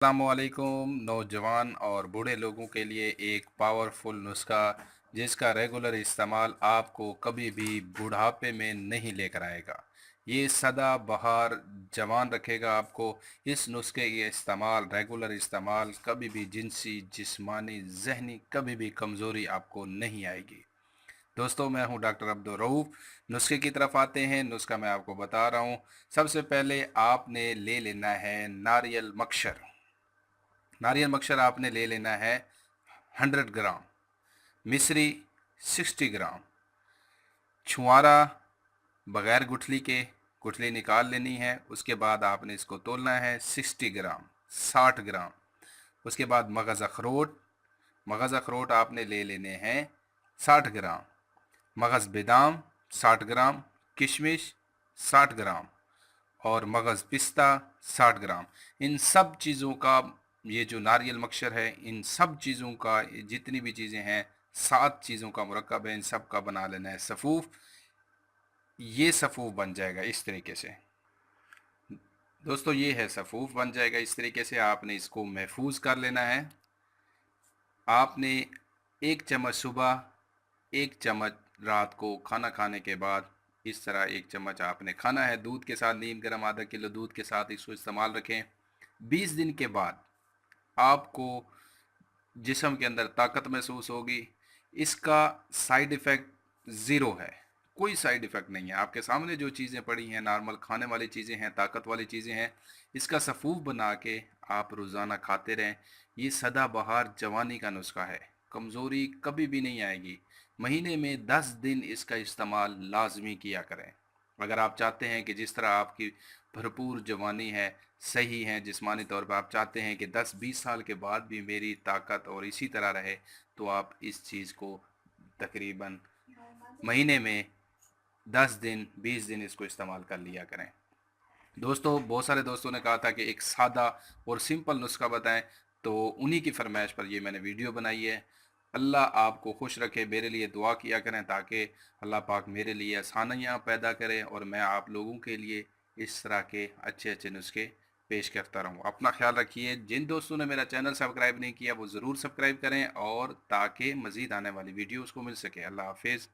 अस्सलामुअलैकुम। नौजवान और बूढ़े लोगों के लिए एक पावरफुल नुस्खा जिसका रेगुलर इस्तेमाल आपको कभी भी बुढ़ापे में नहीं लेकर आएगा। ये सदा बहार जवान रखेगा आपको। इस नुस्खे के इस्तेमाल रेगुलर इस्तेमाल कभी भी जिनसी जिस्मानी जहनी कभी भी कमज़ोरी आपको नहीं आएगी। दोस्तों, मैं हूं डॉक्टर अब्दुल रऊफ़। नुस्खे की तरफ आते हैं। नुस्खा मैं आपको बता रहा हूं। सबसे पहले आपने ले लेना है नारियल मक्सर। नारियल मक्सर आपने ले लेना है 100 ग्राम, मिश्री 60 ग्राम, छुआरा बग़ैर गुठली के, गुठली निकाल लेनी है। उसके बाद आपने इसको तोलना है 60 ग्राम, 60 ग्राम। उसके बाद मगज़ अखरोट, मगज़ अखरोट आपने ले लेने हैं 60 ग्राम, मगज़ बादाम 60 ग्राम, किशमिश 60 ग्राम और मगज़ पिस्ता 60 ग्राम। इन सब चीज़ों का, ये जो नारियल मक्सर है, इन सब चीज़ों का, जितनी भी चीज़ें हैं, 7 चीज़ों का मुरक्कब है। इन सब का बना लेना है सफ़ूफ। ये सफ़ूफ बन जाएगा इस तरीके से। दोस्तों, ये है सफ़ूफ बन जाएगा इस तरीके से। आपने इसको महफूज कर लेना है। आपने 1 चम्मच सुबह, 1 चम्मच रात को खाना खाने के बाद, इस तरह 1 चम्मच आपने खाना है। दूध के साथ, नीम गर्म आधा किलो दूध के साथ इसको इस्तेमाल रखें। 20 दिन के बाद आपको जिस्म के अंदर ताकत महसूस होगी। इसका साइड इफ़ेक्ट ज़ीरो है, कोई साइड इफ़ेक्ट नहीं है। आपके सामने जो चीज़ें पड़ी हैं, नॉर्मल खाने वाली चीज़ें हैं, ताकत वाली चीज़ें हैं। इसका सफ़ूफ बना के आप रोज़ाना खाते रहें। ये सदाबहार जवानी का नुस्खा है, कमज़ोरी कभी भी नहीं आएगी। महीने में 10 दिन इसका इस्तेमाल लाजमी किया करें। अगर आप चाहते हैं कि जिस तरह आपकी भरपूर जवानी है, सही है जिस्मानी तौर पर, आप चाहते हैं कि 10-20 साल के बाद भी मेरी ताकत और इसी तरह रहे, तो आप इस चीज़ को तकरीबन महीने में 10 दिन 20 दिन इसको इस्तेमाल कर लिया करें। दोस्तों, बहुत सारे दोस्तों ने कहा था कि एक सादा और सिंपल नुस्खा बताएं, तो उन्हीं की फरमाइश पर ये मैंने वीडियो बनाई है। अल्लाह आपको खुश रखे। मेरे लिए दुआ किया करें ताकि अल्लाह पाक मेरे लिए आसानियाँ पैदा करे और मैं आप लोगों के लिए इस तरह के अच्छे अच्छे नुस्खे पेश करता रहूँ। अपना ख्याल रखिए। जिन दोस्तों ने मेरा चैनल सब्सक्राइब नहीं किया वो ज़रूर सब्सक्राइब करें और ताकि मज़ीद आने वाली वीडियोज़ को मिल सके। अल्लाह हाफिज़।